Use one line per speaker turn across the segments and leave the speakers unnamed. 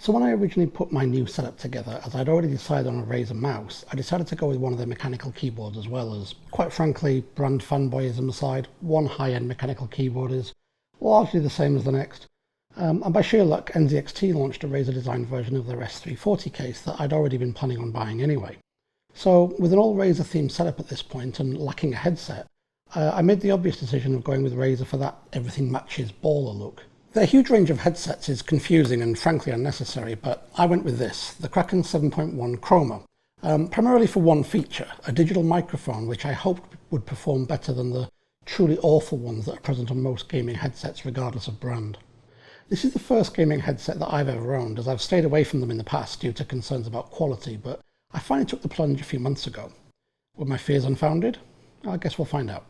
So when I originally put my new setup together, as I'd already decided on a Razer mouse, I decided to go with one of their mechanical keyboards as well as, quite frankly, brand fanboyism aside, one high-end mechanical keyboard is largely the same as the next. And by sheer luck, NZXT launched a Razer-designed version of their S340 case that I'd already been planning on buying anyway. So with an all Razer-themed setup at this point and lacking a headset, I made the obvious decision of going with Razer for that everything matches baller look. Their huge range of headsets is confusing and frankly unnecessary, but I went with this, the Kraken 7.1 Chroma, primarily for one feature, a digital microphone which I hoped would perform better than the truly awful ones that are present on most gaming headsets regardless of brand. This is the first gaming headset that I've ever owned, as I've stayed away from them in the past due to concerns about quality, but I finally took the plunge a few months ago. Were my fears unfounded? I guess we'll find out.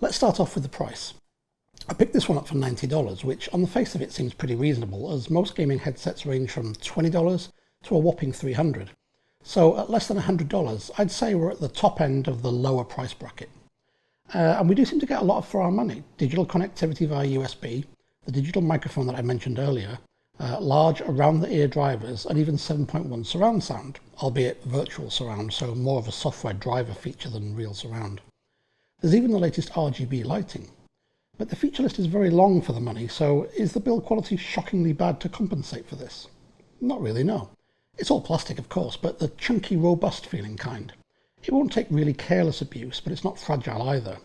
Let's start off with the price. I picked this one up for $90, which on the face of it seems pretty reasonable, as most gaming headsets range from $20 to a whopping $300. So at less than $100, I'd say we're at the top end of the lower price bracket. And we do seem to get a lot for our money. Digital connectivity via USB, the digital microphone that I mentioned earlier, large around-the-ear drivers, and even 7.1 surround sound, albeit virtual surround, so more of a software driver feature than real surround. There's even the latest RGB lighting. But the feature list is very long for the money, so is the build quality shockingly bad to compensate for this? Not really, no. It's all plastic, of course, but the chunky, robust feeling kind. It won't take really careless abuse, but it's not fragile either.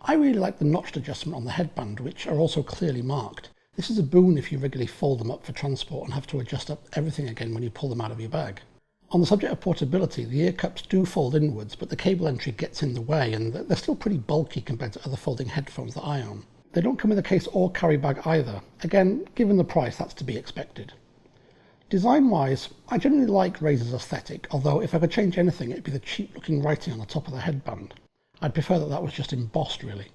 I really like the notched adjustment on the headband, which are also clearly marked. This is a boon if you regularly fold them up for transport and have to adjust up everything again when you pull them out of your bag. On the subject of portability, the ear cups do fold inwards, but the cable entry gets in the way, and they're still pretty bulky compared to other folding headphones that I own. They don't come with a case or carry bag either. Again, given the price, that's to be expected. Design-wise, I generally like Razer's aesthetic, although if I could change anything, it'd be the cheap-looking writing on the top of the headband. I'd prefer that was just embossed, really.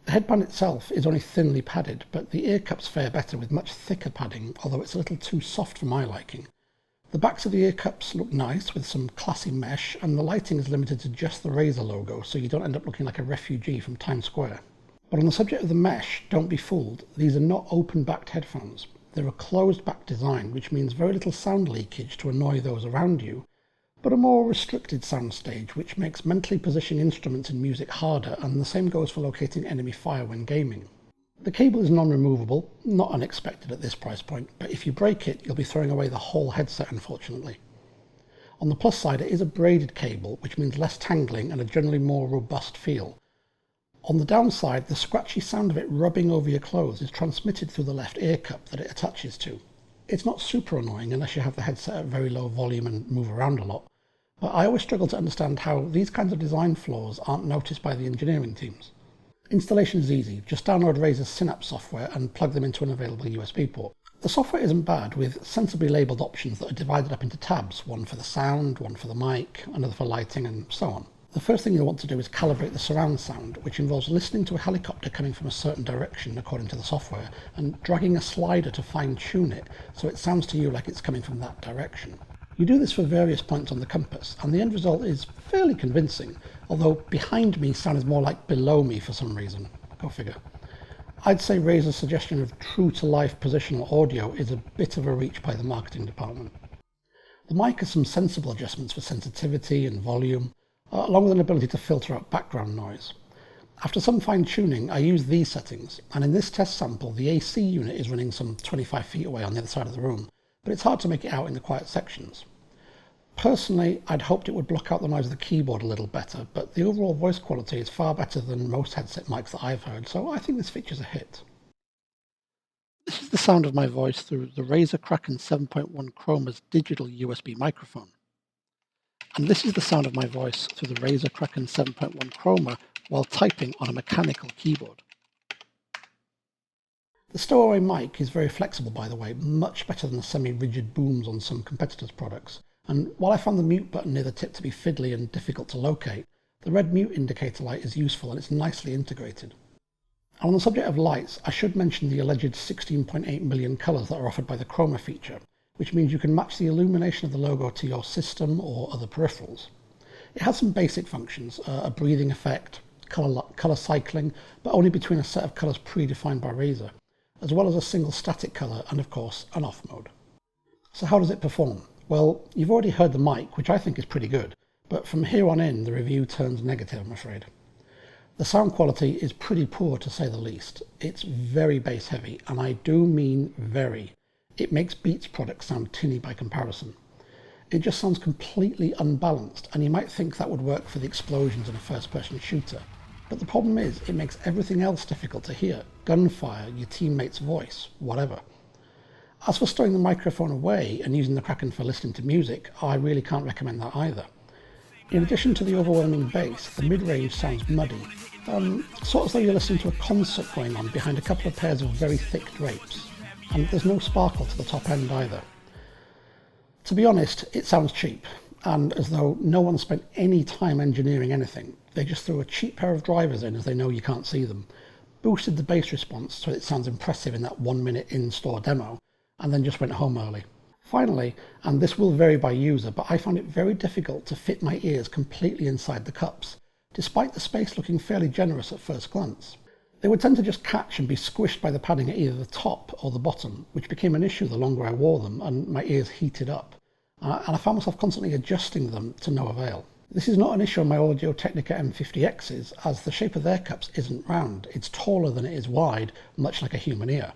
The headband itself is only thinly padded, but the ear cups fare better with much thicker padding, although it's a little too soft for my liking. The backs of the ear cups look nice with some classy mesh, and the lighting is limited to just the Razer logo, so you don't end up looking like a refugee from Times Square. But on the subject of the mesh, don't be fooled, these are not open-backed headphones. They're a closed-back design, which means very little sound leakage to annoy those around you, but a more restricted sound stage, which makes mentally positioning instruments in music harder, and the same goes for locating enemy fire when gaming. The cable is non-removable, not unexpected at this price point, but if you break it, you'll be throwing away the whole headset, unfortunately. On the plus side, it is a braided cable, which means less tangling and a generally more robust feel. On the downside, the scratchy sound of it rubbing over your clothes is transmitted through the left ear cup that it attaches to. It's not super annoying unless you have the headset at very low volume and move around a lot, but I always struggle to understand how these kinds of design flaws aren't noticed by the engineering teams. Installation is easy, just download Razer's Synapse software and plug them into an available USB port. The software isn't bad, with sensibly labelled options that are divided up into tabs, one for the sound, one for the mic, another for lighting, and so on. The first thing you'll want to do is calibrate the surround sound, which involves listening to a helicopter coming from a certain direction according to the software, and dragging a slider to fine-tune it so it sounds to you like it's coming from that direction. You do this for various points on the compass, and the end result is fairly convincing, although behind me sounds more like below me for some reason. Go figure. I'd say Razer's suggestion of true-to-life positional audio is a bit of a reach by the marketing department. The mic has some sensible adjustments for sensitivity and volume, along with an ability to filter out background noise. After some fine-tuning, I used these settings, and in this test sample, the AC unit is running some 25 feet away on the other side of the room, but it's hard to make it out in the quiet sections. Personally, I'd hoped it would block out the noise of the keyboard a little better, but the overall voice quality is far better than most headset mics that I've heard, so I think this feature's a hit. This is the sound of my voice through the Razer Kraken 7.1 Chroma's digital USB microphone. And this is the sound of my voice through the Razer Kraken 7.1 Chroma while typing on a mechanical keyboard. The stowaway mic is very flexible, by the way, much better than the semi-rigid booms on some competitors' products. And while I found the mute button near the tip to be fiddly and difficult to locate, the red mute indicator light is useful and it's nicely integrated. And on the subject of lights, I should mention the alleged 16.8 million colours that are offered by the Chroma feature, which means you can match the illumination of the logo to your system or other peripherals. It has some basic functions, a breathing effect, color cycling, but only between a set of colors predefined by Razer, as well as a single static color and of course an off mode. So how does it perform? Well, you've already heard the mic, which I think is pretty good, but from here on in the review turns negative, I'm afraid. The sound quality is pretty poor to say the least. It's very bass heavy, and I do mean very. It makes Beats products sound tinny by comparison. It just sounds completely unbalanced, and you might think that would work for the explosions in a first-person shooter. But the problem is, it makes everything else difficult to hear. Gunfire, your teammate's voice, whatever. As for stowing the microphone away and using the Kraken for listening to music, I really can't recommend that either. In addition to the overwhelming bass, the mid-range sounds muddy, sort of as though you're listening to a concert going on behind a couple of pairs of very thick drapes. And there's no sparkle to the top end either. To be honest, it sounds cheap, and as though no one spent any time engineering anything. They just threw a cheap pair of drivers in as they know you can't see them, boosted the bass response so it sounds impressive in that 1-minute in-store demo, and then just went home early. Finally, and this will vary by user, but I found it very difficult to fit my ears completely inside the cups, despite the space looking fairly generous at first glance. They would tend to just catch and be squished by the padding at either the top or the bottom, which became an issue the longer I wore them, and my ears heated up. And I found myself constantly adjusting them to no avail. This is not an issue on my Audio-Technica M50Xs, as the shape of their cups isn't round. It's taller than it is wide, much like a human ear.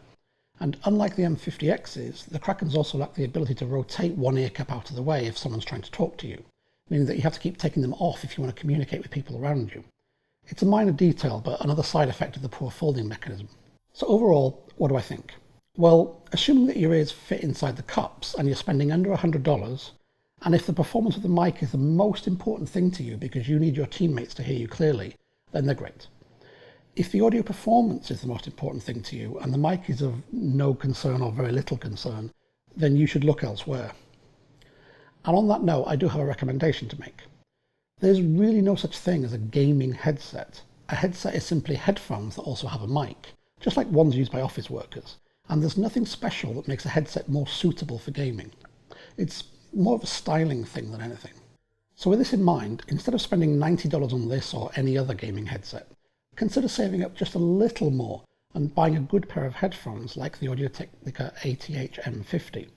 And unlike the M50Xs, the Krakens also lack the ability to rotate one ear cup out of the way if someone's trying to talk to you, meaning that you have to keep taking them off if you want to communicate with people around you. It's a minor detail, but another side effect of the poor folding mechanism. So overall, what do I think? Well, assuming that your ears fit inside the cups and you're spending under $100, and if the performance of the mic is the most important thing to you because you need your teammates to hear you clearly, then they're great. If the audio performance is the most important thing to you and the mic is of no concern or very little concern, then you should look elsewhere. And on that note, I do have a recommendation to make. There's really no such thing as a gaming headset. A headset is simply headphones that also have a mic, just like ones used by office workers. And there's nothing special that makes a headset more suitable for gaming. It's more of a styling thing than anything. So with this in mind, instead of spending $90 on this or any other gaming headset, consider saving up just a little more and buying a good pair of headphones like the Audio-Technica ATH M50.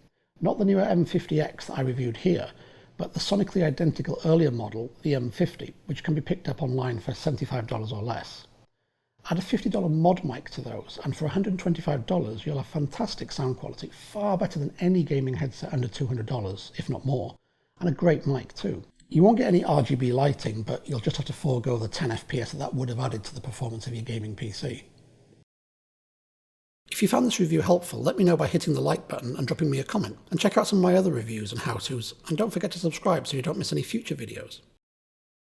Not the newer M50X that I reviewed here, but the sonically identical earlier model, the M50, which can be picked up online for $75 or less. Add a $50 mod mic to those, and for $125 you'll have fantastic sound quality, far better than any gaming headset under $200, if not more, and a great mic too. You won't get any RGB lighting, but you'll just have to forego the 10 FPS that would have added to the performance of your gaming PC. If you found this review helpful, let me know by hitting the like button and dropping me a comment, and check out some of my other reviews and how-tos, and don't forget to subscribe so you don't miss any future videos.